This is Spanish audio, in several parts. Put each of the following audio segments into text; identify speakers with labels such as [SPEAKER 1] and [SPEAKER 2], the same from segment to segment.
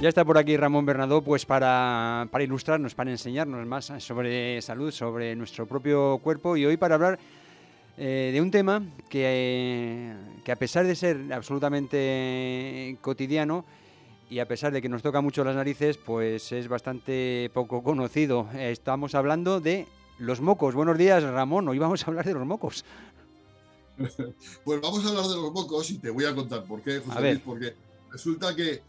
[SPEAKER 1] Ya está por aquí Ramón Bernadó, pues para ilustrarnos, para enseñarnos más sobre salud, sobre nuestro propio cuerpo, y hoy para hablar de un tema que a pesar de ser absolutamente cotidiano y a pesar de que nos toca mucho las narices, pues es bastante poco conocido. Estamos hablando de los mocos. Buenos días, Ramón. Hoy vamos a hablar de los mocos.
[SPEAKER 2] Pues vamos a hablar de los mocos y te voy a contar por qué,
[SPEAKER 1] A
[SPEAKER 2] José Luis,
[SPEAKER 1] ver,
[SPEAKER 2] porque resulta que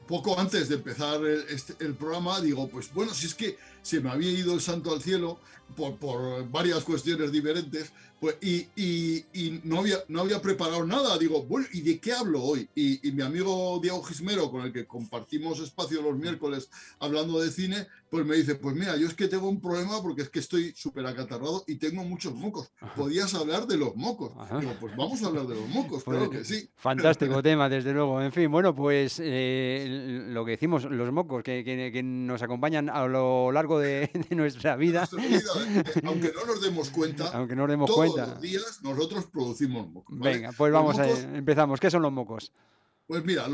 [SPEAKER 2] poco antes de empezar el programa digo, pues bueno, si es que se me había ido el santo al cielo por varias cuestiones diferentes, pues, y no había preparado nada. Digo, bueno, ¿y de qué hablo hoy? Y mi amigo Diego Gismero, con el que compartimos espacio los miércoles hablando de cine, pues me dice, pues mira, yo es que tengo un problema porque es que estoy súper acatarrado y tengo muchos mocos. Podías hablar de los mocos.
[SPEAKER 1] ajá.
[SPEAKER 2] Digo, pues vamos a hablar de los mocos,
[SPEAKER 1] Pues,
[SPEAKER 2] claro que sí.
[SPEAKER 1] fantástico tema, desde luego. En fin, bueno, pues lo que decimos, los mocos que nos acompañan a lo largo de nuestra
[SPEAKER 2] De
[SPEAKER 1] vida,
[SPEAKER 2] nuestra vida, aunque no nos demos cuenta,
[SPEAKER 1] aunque no nos demos
[SPEAKER 2] todos los
[SPEAKER 1] cuenta.
[SPEAKER 2] días nosotros producimos mocos, ¿vale?
[SPEAKER 1] Venga, pues
[SPEAKER 2] Los
[SPEAKER 1] vamos a
[SPEAKER 2] mocos,
[SPEAKER 1] empezamos. ¿Qué son los mocos?
[SPEAKER 2] pues mira,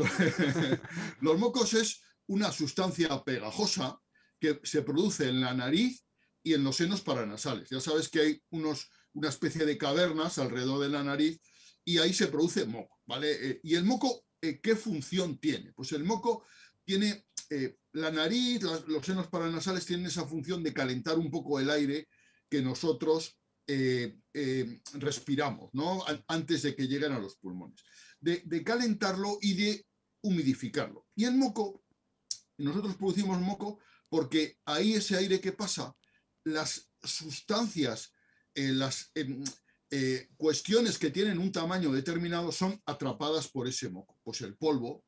[SPEAKER 2] los mocos es una sustancia pegajosa que se produce en la nariz y en los senos paranasales. Ya sabes que hay una especie de cavernas alrededor de la nariz y ahí se produce moco, ¿vale? Y el moco, ¿qué función tiene? Pues el moco tiene, la nariz, los senos paranasales tienen esa función de calentar un poco el aire que nosotros respiramos, ¿no? Antes de que lleguen a los pulmones. De calentarlo y de humidificarlo. Y el moco, nosotros producimos moco porque ahí ese aire que pasa, las sustancias, las cuestiones que tienen un tamaño determinado son atrapadas por ese moco. Pues el polvo,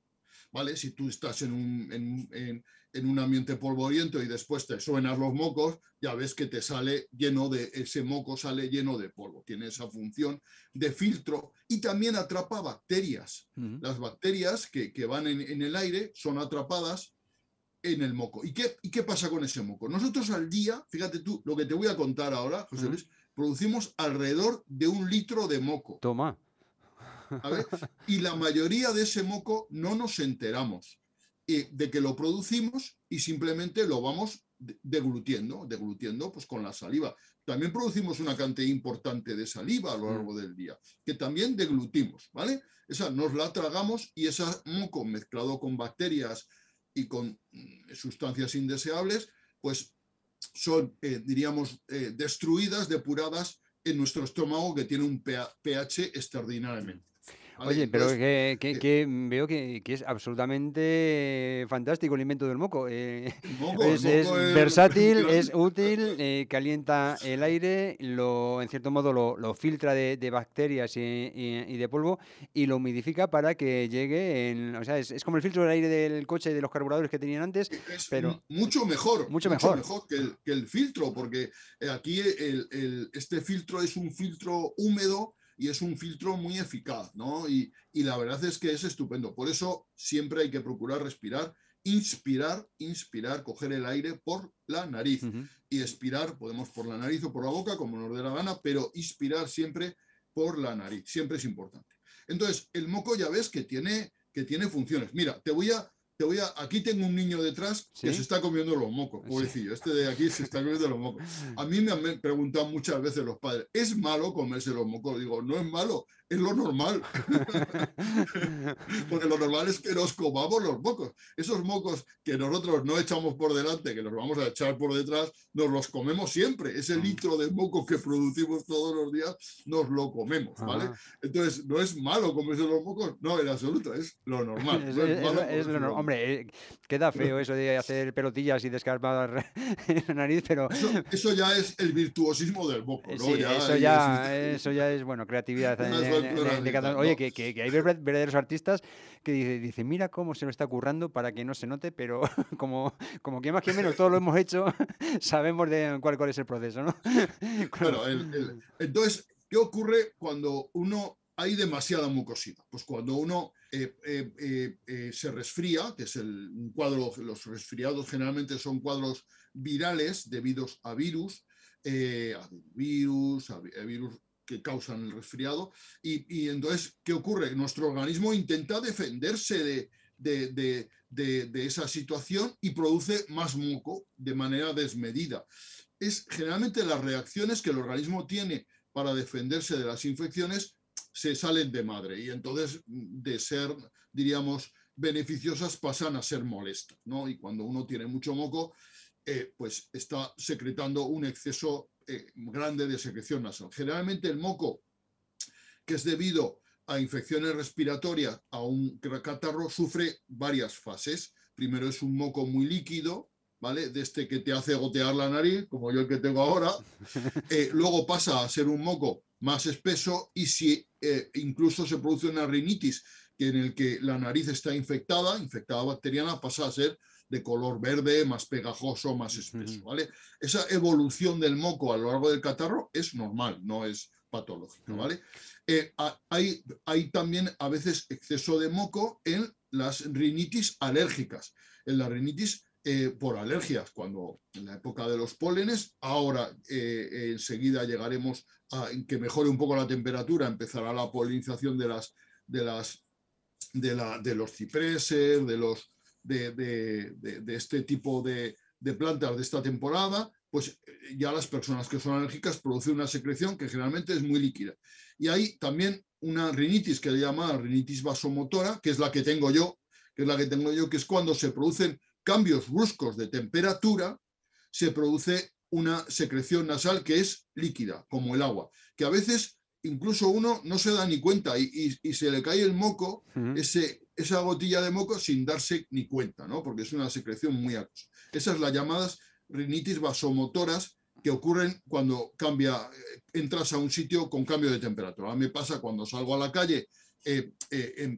[SPEAKER 2] ¿vale? Si tú estás en un ambiente polvoriento y después te suenas los mocos, ya ves que te sale lleno de, ese moco sale lleno de polvo. Tiene esa función de filtro y también atrapa bacterias. Las bacterias que van en el aire son atrapadas en el moco. ¿Y qué pasa con ese moco? Nosotros al día, fíjate tú, lo que te voy a contar ahora, José Luis, producimos alrededor de 1 litro de moco.
[SPEAKER 1] Toma.
[SPEAKER 2] ¿Vale? Y la mayoría de ese moco no nos enteramos de que lo producimos y simplemente lo vamos deglutiendo pues con la saliva. También producimos una cantidad importante de saliva a lo largo del día, que también deglutimos, ¿vale? Esa nos la tragamos y ese moco mezclado con bacterias y con sustancias indeseables, pues son, diríamos, destruidas, depuradas en nuestro estómago, que tiene un pH extraordinariamente. ¿Vale?
[SPEAKER 1] Oye, pero
[SPEAKER 2] Entonces,
[SPEAKER 1] veo que es absolutamente fantástico el invento del moco.
[SPEAKER 2] el
[SPEAKER 1] Es
[SPEAKER 2] moco es
[SPEAKER 1] versátil, es
[SPEAKER 2] grande.
[SPEAKER 1] útil, calienta el aire, en cierto modo lo filtra de bacterias y de polvo y lo humidifica para que llegue o sea, es como el filtro del aire del coche y de los carburadores que tenían antes,
[SPEAKER 2] Es
[SPEAKER 1] pero mucho
[SPEAKER 2] mucho
[SPEAKER 1] mejor.
[SPEAKER 2] mejor que el filtro, porque aquí este filtro es un filtro húmedo y es un filtro muy eficaz, ¿no? Y la verdad es que es estupendo. Por eso siempre hay que procurar respirar, inspirar, coger el aire por la nariz y expirar, podemos por la nariz o por la boca, como nos dé la gana, pero inspirar siempre por la nariz, siempre es importante. Entonces, el moco ya ves que tiene funciones. Mira, aquí tengo un niño detrás que se
[SPEAKER 1] ¿Sí?
[SPEAKER 2] está comiendo los mocos,
[SPEAKER 1] Sí.
[SPEAKER 2] pobrecillo. Este de aquí se está comiendo los mocos. A mí me han preguntado muchas veces los padres, ¿es malo comerse los mocos? Digo, no es malo, es lo normal. Porque lo normal es que nos comamos los mocos. Esos mocos que nosotros no echamos por delante, que los vamos a echar por detrás, nos los comemos siempre. Ese litro de moco que producimos todos los días, nos lo comemos, ¿vale? Entonces, ¿no es malo comerse los mocos? No, en absoluto, es lo normal. No es malo comerse los mocos.
[SPEAKER 1] Hombre, queda feo eso de hacer pelotillas y descarpar la nariz, pero
[SPEAKER 2] Eso ya es el virtuosismo del moco, ¿no?
[SPEAKER 1] sí,
[SPEAKER 2] Ya ahí existe.
[SPEAKER 1] eso ya es, bueno, creatividad
[SPEAKER 2] Ya es otra
[SPEAKER 1] de cada
[SPEAKER 2] cita,
[SPEAKER 1] uno. Oye,
[SPEAKER 2] ¿no?
[SPEAKER 1] que hay verdaderos artistas que dice, mira cómo se lo está currando para que no se note, pero como que más que menos todos lo hemos hecho, sabemos de cuál es el proceso, ¿no?
[SPEAKER 2] Bueno, entonces, ¿qué ocurre cuando hay demasiada mucosidad? Pues cuando uno se resfría, que es un cuadro, los resfriados generalmente son cuadros virales debidos a virus que causan el resfriado. Y entonces, ¿qué ocurre? Nuestro organismo intenta defenderse de esa situación y produce más moco de manera desmedida. Es generalmente las reacciones que el organismo tiene para defenderse de las infecciones se salen de madre y entonces de ser, diríamos, beneficiosas pasan a ser molestas, ¿no? Y cuando uno tiene mucho moco, pues está secretando un exceso grande de secreción nasal. Generalmente el moco, que es debido a infecciones respiratorias, a un catarro, sufre varias fases. Primero es un moco muy líquido, ¿vale? De este que te hace gotear la nariz, como yo el que tengo ahora. Luego pasa a ser un moco más espeso y si incluso se produce una rinitis en el que la nariz está infectada bacteriana, pasa a ser de color verde, más pegajoso, más espeso, ¿vale? Esa evolución del moco a lo largo del catarro es normal, no es patológica, ¿vale? Hay también a veces exceso de moco en las rinitis alérgicas. En la rinitis por alergias, cuando en la época de los pólenes, ahora enseguida llegaremos a que mejore un poco la temperatura, empezará la polinización de los cipreses, de este tipo de plantas de esta temporada, pues ya las personas que son alérgicas producen una secreción que generalmente es muy líquida. Y hay también una rinitis que le llaman rinitis vasomotora, que es la que tengo yo, que es cuando se producen cambios bruscos de temperatura, se produce una secreción nasal que es líquida, como el agua, que a veces incluso uno no se da ni cuenta y se le cae el moco, esa gotilla de moco sin darse ni cuenta, ¿no? Porque es una secreción muy acuosa. Esas las llamadas rinitis vasomotoras que ocurren cuando entras a un sitio con cambio de temperatura. A mí me pasa cuando salgo a la calle,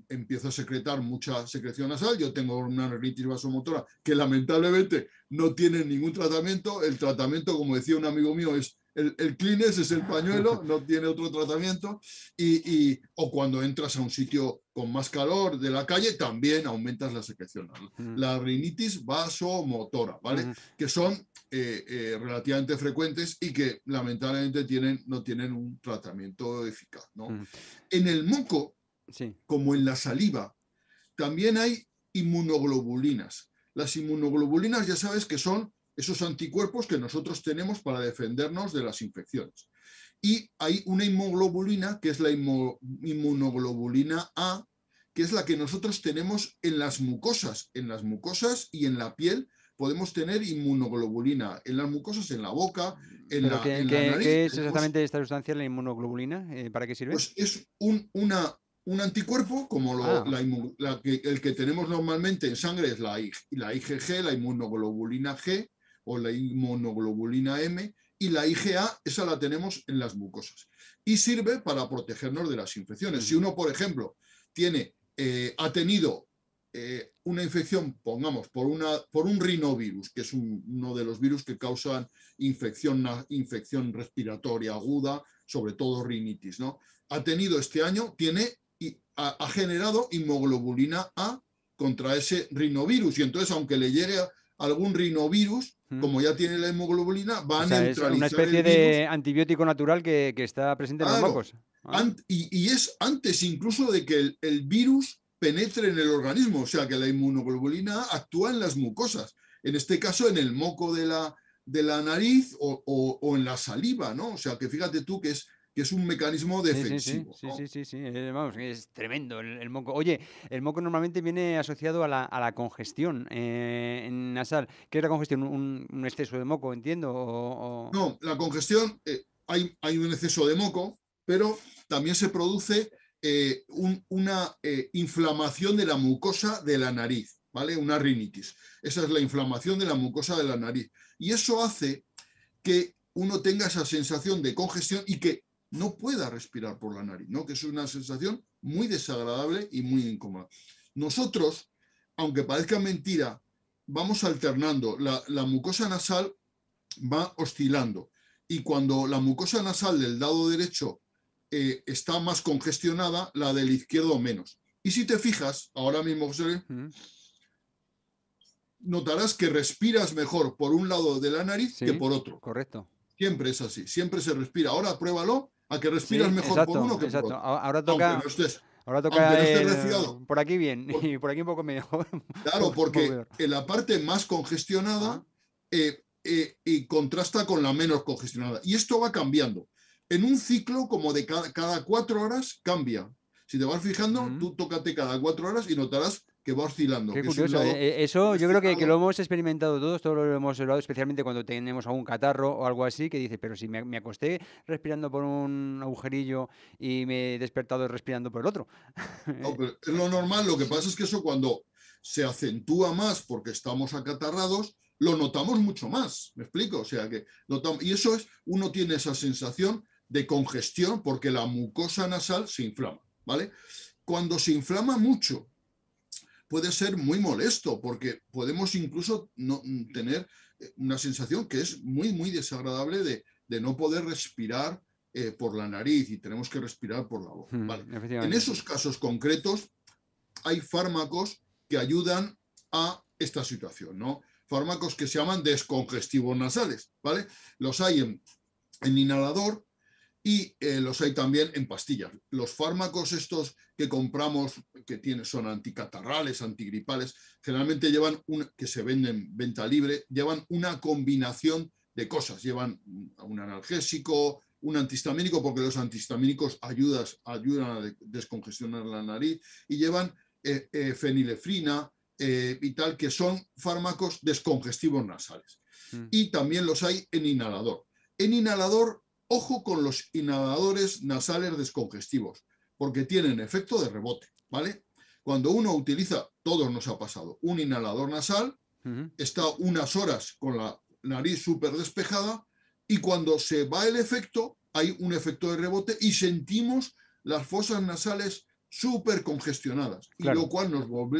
[SPEAKER 2] empiezo a secretar mucha secreción nasal. Yo tengo una rinitis vasomotora que lamentablemente no tiene ningún tratamiento. El tratamiento, como decía un amigo mío, es el Kleenex, es el pañuelo, no tiene otro tratamiento. O cuando entras a un sitio con más calor de la calle, también aumentas la secreción nasal. La rinitis vasomotora, ¿vale? Que son relativamente frecuentes y que lamentablemente no tienen un tratamiento eficaz, ¿no? En el moco, como en la saliva, también hay inmunoglobulinas. Las inmunoglobulinas ya sabes que son esos anticuerpos que nosotros tenemos para defendernos de las infecciones. Y hay una inmunoglobulina que es la inmunoglobulina A, que es la que nosotros tenemos en las mucosas. En las mucosas y en la piel podemos tener inmunoglobulina. En las mucosas, en la boca, en la nariz.
[SPEAKER 1] ¿Qué es exactamente esta sustancia, la inmunoglobulina? ¿Para qué sirve?
[SPEAKER 2] Pues es un anticuerpo, como el que tenemos normalmente en sangre es la IgG, la inmunoglobulina G, o la inmunoglobulina M, y la IgA, esa la tenemos en las mucosas. Y sirve para protegernos de las infecciones. Si uno, por ejemplo, ha tenido una infección, pongamos, por un rinovirus, que es uno de los virus que causan infección respiratoria aguda, sobre todo rinitis, ¿no? Ha tenido este año, ha generado inmunoglobulina A contra ese rinovirus, y entonces, aunque le llegue algún rinovirus, como ya tiene la hemoglobulina, va a neutralizar.
[SPEAKER 1] Es una especie de antibiótico natural que está presente en los mocos.
[SPEAKER 2] Y es antes incluso de que el virus penetre en el organismo, o sea que la inmunoglobulina actúa en las mucosas, en este caso en el moco de la nariz o en la saliva, ¿no? O sea que fíjate tú que es un mecanismo defensivo.
[SPEAKER 1] Sí. Vamos, es tremendo el moco. Oye, el moco normalmente viene asociado a la congestión nasal. ¿Qué es la congestión? ¿Un exceso de moco, entiendo?
[SPEAKER 2] No, la congestión, hay un exceso de moco, pero también se produce una inflamación de la mucosa de la nariz, ¿vale? Una rinitis. Esa es la inflamación de la mucosa de la nariz. Y eso hace que uno tenga esa sensación de congestión y que no pueda respirar por la nariz, ¿no? Que es una sensación muy desagradable y muy incómoda. Nosotros, aunque parezca mentira, vamos alternando. La mucosa nasal va oscilando. Y cuando la mucosa nasal del lado derecho está más congestionada, la del izquierdo menos. Y si te fijas, ahora mismo, José, notarás que respiras mejor por un lado de la nariz que por otro.
[SPEAKER 1] Correcto.
[SPEAKER 2] Siempre es así, siempre se respira. Ahora pruébalo a que respiras mejor por uno que por otro.
[SPEAKER 1] Ahora toca, Ahora
[SPEAKER 2] aunque no
[SPEAKER 1] toca
[SPEAKER 2] esté resfriado.
[SPEAKER 1] por aquí bien
[SPEAKER 2] Por-
[SPEAKER 1] y por aquí un poco mejor.
[SPEAKER 2] claro,
[SPEAKER 1] Un poco
[SPEAKER 2] porque
[SPEAKER 1] peor.
[SPEAKER 2] en la parte más
[SPEAKER 1] Ah,
[SPEAKER 2] congestionada y contrasta con la menos congestionada. Y esto va cambiando. En un ciclo como de cada 4 horas cambia. Si te vas fijando,
[SPEAKER 1] mm.
[SPEAKER 2] tú tócate cada 4 horas y notarás que va oscilando,
[SPEAKER 1] Qué
[SPEAKER 2] que es un
[SPEAKER 1] curioso.
[SPEAKER 2] lado
[SPEAKER 1] Eso yo creo que lo
[SPEAKER 2] congestionado.
[SPEAKER 1] hemos experimentado todos lo hemos hablado, especialmente cuando tenemos algún catarro o algo así, que dice, pero si me acosté respirando por un agujerillo y me he despertado respirando por el otro.
[SPEAKER 2] No, pero es lo normal, lo que
[SPEAKER 1] Sí.
[SPEAKER 2] pasa es que eso cuando se acentúa más porque estamos acatarrados, lo notamos mucho más, ¿me explico? O sea que notamos, y eso es, uno tiene esa sensación de congestión porque la mucosa nasal se inflama, ¿vale? Cuando se inflama mucho, puede ser muy molesto porque podemos incluso no, tener una sensación que es muy, muy desagradable de no poder respirar por la nariz y tenemos que respirar por la boca, ¿vale? En
[SPEAKER 1] Efectivamente.
[SPEAKER 2] esos casos concretos, hay fármacos que ayudan a esta situación, ¿no? Fármacos que se llaman descongestivos nasales, ¿vale? Los hay en inhalador y los hay también en pastillas. Los fármacos estos que compramos, son anticatarrales, antigripales, generalmente que se venden en venta libre, llevan una combinación de cosas. Llevan un analgésico, un antihistamínico, porque los antihistamínicos ayudan a descongestionar la nariz, y llevan fenilefrina y tal, que son fármacos descongestivos nasales.
[SPEAKER 1] Mm.
[SPEAKER 2] Y también los hay en inhalador. En inhalador, ojo con los inhaladores nasales descongestivos, porque tienen efecto de rebote, ¿vale? Cuando uno utiliza, todos nos ha pasado, un inhalador nasal,
[SPEAKER 1] Ujú.
[SPEAKER 2] está unas horas con la nariz súper despejada y cuando se va el efecto, hay un efecto de rebote y sentimos las fosas nasales súper congestionadas, y lo
[SPEAKER 1] Claro.
[SPEAKER 2] cual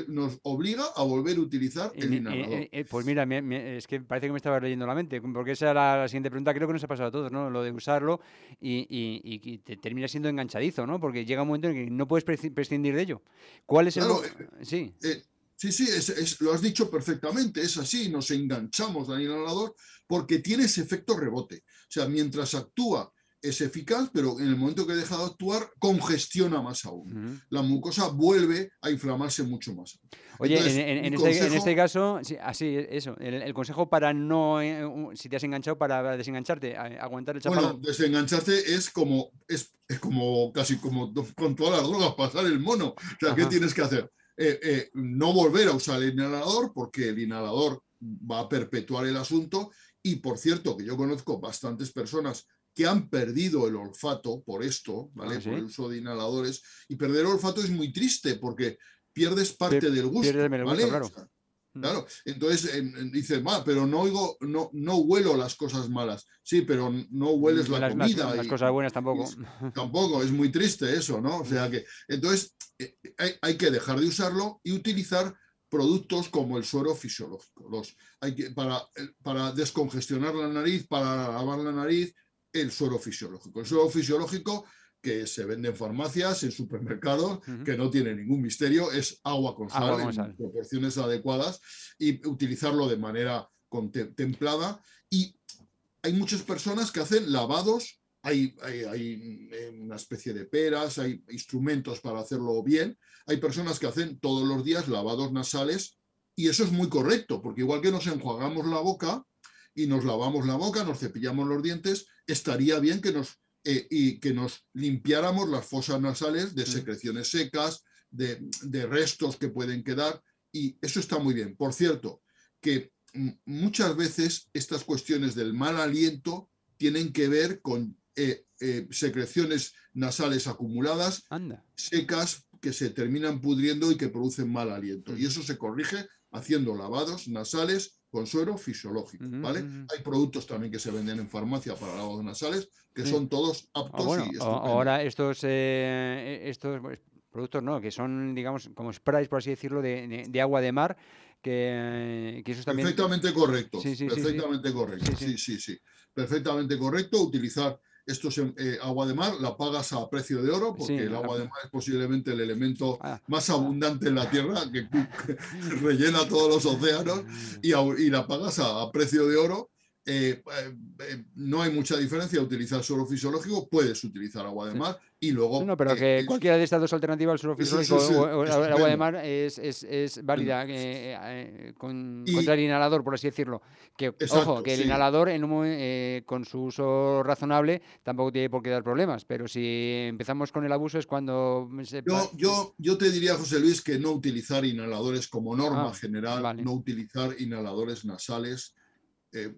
[SPEAKER 2] nos obliga a volver a utilizar el inhalador.
[SPEAKER 1] Pues mira, es que parece que me estabas leyendo la mente, porque esa era la siguiente pregunta. Creo que nos ha pasado a todos, ¿no? Lo de usarlo y te termina siendo enganchadizo, ¿no? Porque llega un momento en que no puedes prescindir de ello. ¿Cuál es el...?
[SPEAKER 2] Claro,
[SPEAKER 1] Sí.
[SPEAKER 2] sí, sí, lo has dicho perfectamente, es así, nos enganchamos al inhalador porque tiene ese efecto rebote. O sea, mientras actúa es eficaz, pero en el momento que deja de actuar, congestiona más aún.
[SPEAKER 1] Ujú.
[SPEAKER 2] La mucosa vuelve a inflamarse mucho más.
[SPEAKER 1] Oye,
[SPEAKER 2] Entonces, mi
[SPEAKER 1] en este
[SPEAKER 2] consejo,
[SPEAKER 1] caso, sí, así, eso, el consejo para no, si te has enganchado, para desengancharte, aguantar el
[SPEAKER 2] bueno,
[SPEAKER 1] chaparrón.
[SPEAKER 2] desengancharte es como casi como con todas las drogas, pasar el mono. O sea, ¿qué
[SPEAKER 1] Ajá.
[SPEAKER 2] tienes que hacer? No volver a usar el inhalador porque el inhalador va a perpetuar el asunto. Y por cierto, que yo conozco bastantes personas que han perdido el olfato por esto,
[SPEAKER 1] Ah,
[SPEAKER 2] ¿vale? Por el
[SPEAKER 1] sí.
[SPEAKER 2] uso de inhaladores. Y perder el olfato es muy triste porque pierdes parte del gusto,
[SPEAKER 1] Piérdeme el gusto,
[SPEAKER 2] ¿vale? O
[SPEAKER 1] claro.
[SPEAKER 2] sea,
[SPEAKER 1] Mm.
[SPEAKER 2] claro, entonces dices, pero no oigo, no huelo las cosas malas. Sí, pero no hueles la comida
[SPEAKER 1] Las cosas buenas tampoco.
[SPEAKER 2] tampoco, es muy triste eso, ¿no? O
[SPEAKER 1] Mm.
[SPEAKER 2] sea que, entonces, hay que dejar de usarlo y utilizar productos como el suero fisiológico. Para descongestionar la nariz, para lavar la nariz, el suero fisiológico. El suero fisiológico que se vende en farmacias, en supermercados,
[SPEAKER 1] Ujú.
[SPEAKER 2] que no tiene ningún misterio, es agua con
[SPEAKER 1] Agua
[SPEAKER 2] sal
[SPEAKER 1] con
[SPEAKER 2] en
[SPEAKER 1] sal.
[SPEAKER 2] proporciones adecuadas y utilizarlo de manera templada. Y hay muchas personas que hacen lavados, hay una especie de peras, hay instrumentos para hacerlo bien, hay personas que hacen todos los días lavados nasales y eso es muy correcto, porque igual que nos enjuagamos la boca y nos lavamos la boca, nos cepillamos los dientes, estaría bien que nos limpiáramos las fosas nasales de
[SPEAKER 1] Mm.
[SPEAKER 2] secreciones secas, de restos que pueden quedar, y eso está muy bien. Por cierto, que muchas veces estas cuestiones del mal aliento tienen que ver con secreciones nasales acumuladas,
[SPEAKER 1] Anda.
[SPEAKER 2] secas, que se terminan pudriendo y que producen mal aliento. Y
[SPEAKER 1] Ujú.
[SPEAKER 2] eso se corrige haciendo lavados nasales con suero fisiológico,
[SPEAKER 1] Ujú,
[SPEAKER 2] ¿vale?
[SPEAKER 1] ujú.
[SPEAKER 2] Hay productos también que se venden en farmacia para lavados nasales que
[SPEAKER 1] Sí.
[SPEAKER 2] son todos
[SPEAKER 1] Ah,
[SPEAKER 2] aptos
[SPEAKER 1] bueno,
[SPEAKER 2] y estupendos.
[SPEAKER 1] ahora estos pues, productos no, que son, digamos, como sprays, por así decirlo, de agua de mar, que esos también.
[SPEAKER 2] Perfectamente correctos,
[SPEAKER 1] Sí, sí, sí, sí.
[SPEAKER 2] perfectamente
[SPEAKER 1] Sí,
[SPEAKER 2] correctos,
[SPEAKER 1] sí.
[SPEAKER 2] sí, sí, sí, perfectamente correcto. Utilizar estos agua de mar, la pagas a precio de oro, porque
[SPEAKER 1] Sí.
[SPEAKER 2] el agua de mar es posiblemente el elemento
[SPEAKER 1] Ah.
[SPEAKER 2] más abundante en la Tierra, que rellena todos los océanos, y la pagas a precio de oro. no hay mucha diferencia utilizar suelo fisiológico, puedes utilizar agua de
[SPEAKER 1] Sí.
[SPEAKER 2] mar y luego
[SPEAKER 1] No, pero que cualquiera de estas dos alternativas, el suelo fisiológico
[SPEAKER 2] es
[SPEAKER 1] o el agua de
[SPEAKER 2] estupendo.
[SPEAKER 1] mar, es válida contra
[SPEAKER 2] Y
[SPEAKER 1] el inhalador, por así decirlo. Que, ojo,
[SPEAKER 2] exacto,
[SPEAKER 1] que el
[SPEAKER 2] sí.
[SPEAKER 1] inhalador con su uso razonable tampoco tiene por qué dar problemas, pero si empezamos con el abuso es cuando
[SPEAKER 2] Yo te diría, José Luis, que no utilizar inhaladores como norma
[SPEAKER 1] Ah,
[SPEAKER 2] general,
[SPEAKER 1] vale.
[SPEAKER 2] no utilizar inhaladores nasales,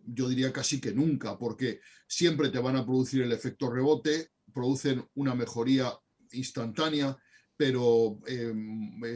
[SPEAKER 2] yo diría casi que nunca, porque siempre te van a producir el efecto rebote, producen una mejoría instantánea, pero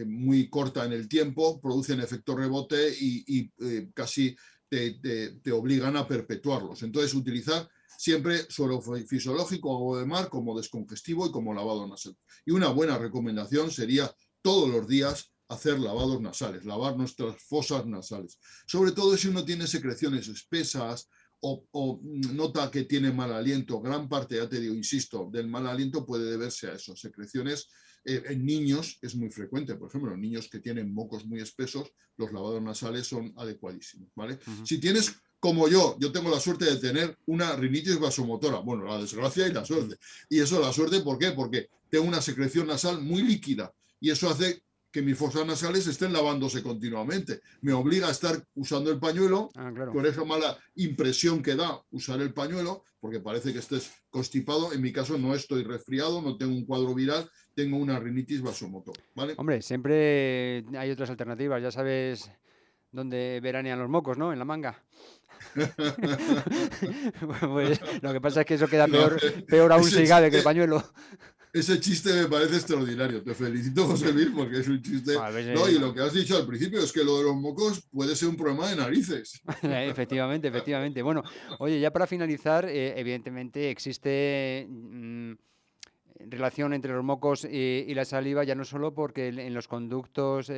[SPEAKER 2] muy corta en el tiempo, producen efecto rebote y casi te obligan a perpetuarlos. Entonces, utilizar siempre suelo fisiológico, agua de mar, como descongestivo y como lavado nasal. Y una buena recomendación sería todos los días hacer lavados nasales, lavar nuestras fosas nasales. Sobre todo si uno tiene secreciones espesas o nota que tiene mal aliento. Gran parte, ya te digo, insisto, del mal aliento puede deberse a eso. Secreciones en niños es muy frecuente. Por ejemplo, en niños que tienen mocos muy espesos, los lavados nasales son adecuadísimos. ¿Vale? Si tienes como yo tengo la suerte de tener una rinitis vasomotora. Bueno, la desgracia y la suerte. Y eso, la suerte, ¿por qué? Porque tengo una secreción nasal muy líquida y eso hace que mis fosas nasales estén lavándose continuamente. Me obliga a estar usando el pañuelo
[SPEAKER 1] Claro.
[SPEAKER 2] con esa mala impresión que da usar el pañuelo, porque parece que estés constipado. En mi caso no estoy resfriado, no tengo un cuadro viral, tengo una rinitis vasomotora. ¿Vale?
[SPEAKER 1] Hombre, siempre hay otras alternativas, ya sabes dónde veranean los mocos, ¿no? En la manga. Pues lo que pasa es que eso queda
[SPEAKER 2] No,
[SPEAKER 1] peor aún
[SPEAKER 2] ese
[SPEAKER 1] si cabe que el
[SPEAKER 2] chiste,
[SPEAKER 1] pañuelo.
[SPEAKER 2] ese chiste me parece extraordinario. Te felicito, José Luis, porque es un chiste.
[SPEAKER 1] Bueno, pues,
[SPEAKER 2] No, y lo que has dicho al principio es que lo de los mocos puede ser un problema de narices.
[SPEAKER 1] efectivamente, efectivamente. Bueno, oye, ya para finalizar, evidentemente existe relación entre los mocos y la saliva, ya no solo porque en los conductos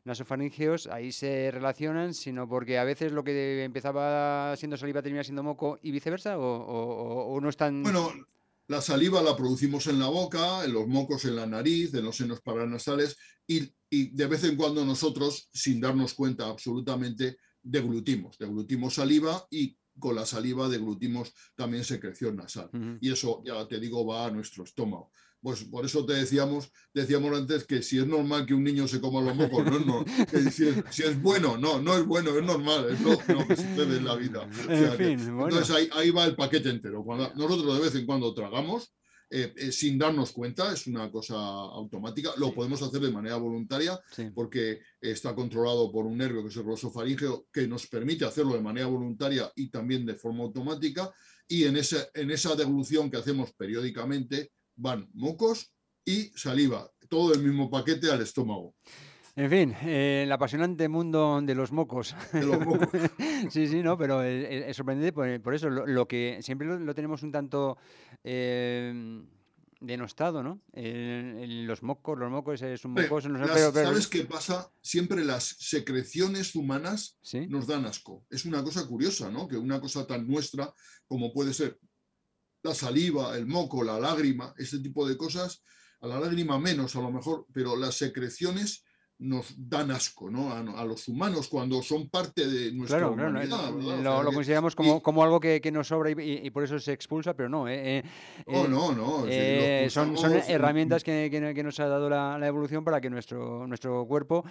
[SPEAKER 1] nasofaringeos ahí se relacionan, sino porque a veces lo que empezaba siendo saliva termina siendo moco y viceversa, o no están...
[SPEAKER 2] Bueno, la saliva la producimos en la boca, en los mocos en la nariz, en los senos paranasales y de vez en cuando nosotros, sin darnos cuenta absolutamente, deglutimos saliva y con la saliva deglutimos también secreción nasal.
[SPEAKER 1] Ujú.
[SPEAKER 2] Y eso, ya te digo, va a nuestro estómago. Pues por eso decíamos antes que si es normal que un niño se coma los mocos, no, si es bueno, no es bueno, es normal, es lo que sucede en la vida. O
[SPEAKER 1] En
[SPEAKER 2] sea
[SPEAKER 1] fin, bueno.
[SPEAKER 2] entonces ahí va el paquete entero. Cuando nosotros de vez en cuando tragamos, sin darnos cuenta, es una cosa automática, lo podemos hacer de manera voluntaria
[SPEAKER 1] Sí.
[SPEAKER 2] porque está controlado por un nervio que es el glosofaríngeo que nos permite hacerlo de manera voluntaria y también de forma automática y en esa deglución que hacemos periódicamente van mocos y saliva, todo el mismo paquete al estómago.
[SPEAKER 1] En fin, el apasionante mundo de los mocos.
[SPEAKER 2] De los mocos.
[SPEAKER 1] Sí, sí, no, pero es sorprendente por eso, lo que siempre lo tenemos un tanto denostado, ¿no? Los mocos es un mocoso, no sé,
[SPEAKER 2] ¿Sabes qué pasa? Siempre las secreciones humanas
[SPEAKER 1] sí,
[SPEAKER 2] nos dan asco. Es una cosa curiosa, ¿no? Que una cosa tan nuestra como puede ser la saliva, el moco, la lágrima, ese tipo de cosas, a la lágrima menos a lo mejor, pero las secreciones nos dan asco, ¿no? A los humanos cuando son parte de nuestra
[SPEAKER 1] claro,
[SPEAKER 2] humanidad, ¿verdad? O
[SPEAKER 1] lo
[SPEAKER 2] sea
[SPEAKER 1] consideramos
[SPEAKER 2] y,
[SPEAKER 1] como algo que nos sobra y por eso se expulsa, pero no.
[SPEAKER 2] no, si lo
[SPEAKER 1] Son
[SPEAKER 2] expulsamos,
[SPEAKER 1] herramientas que nos ha dado la evolución para que nuestro cuerpo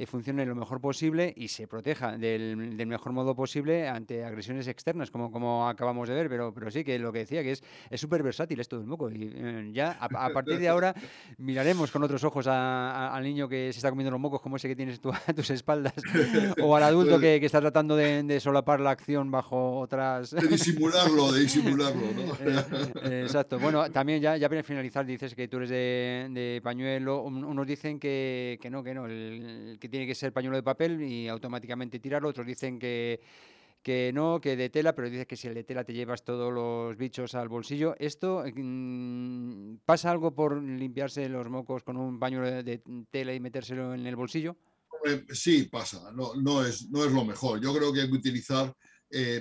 [SPEAKER 1] funcione lo mejor posible y se proteja del mejor modo posible ante agresiones externas, como acabamos de ver. Pero sí, que lo que decía, que es súper versátil esto del moco. Y ya a partir de ahora miraremos con otros ojos al niño que se está comiendo los mocos, como ese que tienes tú a tus espaldas, o al adulto
[SPEAKER 2] pues,
[SPEAKER 1] que está tratando de solapar la acción bajo otras...
[SPEAKER 2] de disimularlo, ¿no?
[SPEAKER 1] Exacto. Bueno, también ya para finalizar dices que tú eres de pañuelo. Unos dicen que no, que tiene que ser pañuelo de papel y automáticamente tirarlo. Otros dicen que no, que de tela, pero dices que si el de tela te llevas todos los bichos al bolsillo. ¿Esto pasa algo por limpiarse los mocos con un pañuelo de tela y metérselo en el bolsillo?
[SPEAKER 2] Sí, pasa, no es lo mejor. Yo creo que hay que utilizar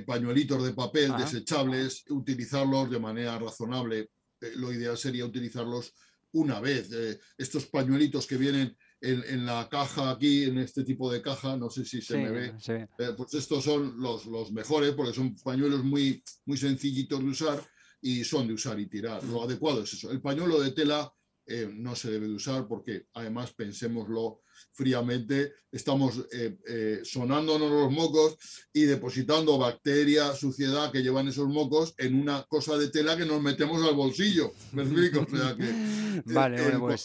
[SPEAKER 2] pañuelitos de papel
[SPEAKER 1] Ajá.
[SPEAKER 2] desechables, utilizarlos de manera razonable. Lo ideal sería utilizarlos una vez. Estos pañuelitos que vienen en la caja aquí, en este tipo de caja, no sé si se
[SPEAKER 1] Sí,
[SPEAKER 2] me ve,
[SPEAKER 1] se ve.
[SPEAKER 2] pues estos son los mejores porque son pañuelos muy, muy sencillitos de usar y son de usar y tirar. Lo adecuado es eso. El pañuelo de tela no se debe de usar porque además, pensémoslo fríamente, estamos sonándonos los mocos y depositando bacterias, suciedad que llevan esos mocos en una cosa de tela que nos metemos al bolsillo. ¿Me explico? O sea que
[SPEAKER 1] Vale, bueno, pues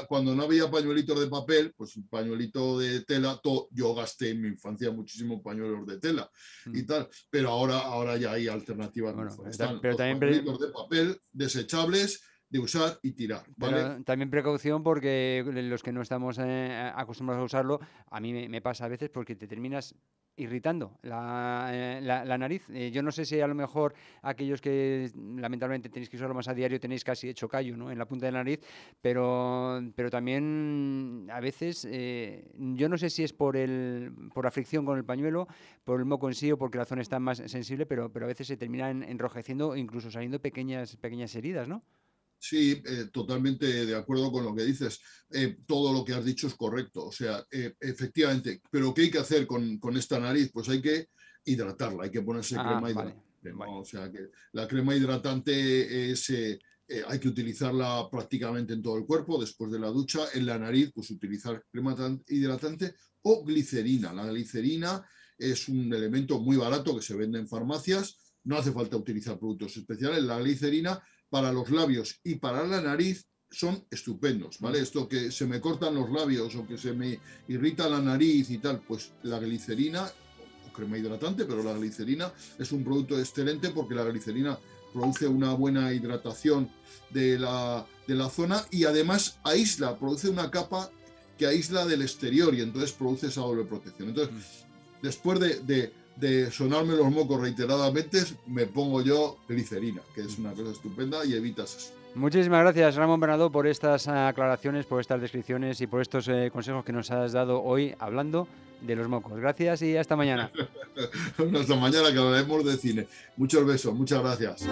[SPEAKER 2] cuando no había pañuelitos de papel, pues un pañuelito de tela, yo gasté en mi infancia muchísimos pañuelos de tela y tal, pero ahora ya hay alternativas
[SPEAKER 1] bueno,
[SPEAKER 2] mejores. Están
[SPEAKER 1] pero
[SPEAKER 2] los pañuelitos de papel desechables de usar y tirar, ¿vale?
[SPEAKER 1] pero también precaución porque los que no estamos acostumbrados a usarlo, a mí me pasa a veces porque te terminas irritando la nariz. Yo no sé si a lo mejor aquellos que lamentablemente tenéis que usarlo más a diario tenéis casi hecho callo, ¿no?, en la punta de la nariz, pero también a veces yo no sé si es por la fricción con el pañuelo, por el moco en sí o porque la zona está más sensible, pero a veces se termina enrojeciendo, incluso saliendo pequeñas heridas, ¿no?
[SPEAKER 2] Sí, totalmente de acuerdo con lo que dices. Todo lo que has dicho es correcto. O sea, efectivamente, pero ¿qué hay que hacer con esta nariz? Pues hay que hidratarla, hay que ponerse
[SPEAKER 1] Ah,
[SPEAKER 2] crema
[SPEAKER 1] vale,
[SPEAKER 2] hidratante,
[SPEAKER 1] vale.
[SPEAKER 2] ¿no? O sea, que la crema hidratante hay que utilizarla prácticamente en todo el cuerpo, después de la ducha. En la nariz, pues utilizar crema hidratante o glicerina. La glicerina es un elemento muy barato que se vende en farmacias. No hace falta utilizar productos especiales. La glicerina para los labios y para la nariz son estupendos, ¿vale? Esto que se me cortan los labios o que se me irrita la nariz y tal, pues la glicerina, o crema hidratante, pero la glicerina es un producto excelente porque la glicerina produce una buena hidratación de la zona y además produce una capa que aísla del exterior y entonces produce esa doble protección. Entonces, después de sonarme los mocos reiteradamente, me pongo yo glicerina, que es una cosa estupenda y evitas eso.
[SPEAKER 1] Muchísimas gracias, Ramón Bernardo, por estas aclaraciones, por estas descripciones y por estos consejos que nos has dado hoy hablando de los mocos. Gracias y hasta mañana.
[SPEAKER 2] Hasta mañana, que hablaremos de cine. Muchos besos, muchas gracias.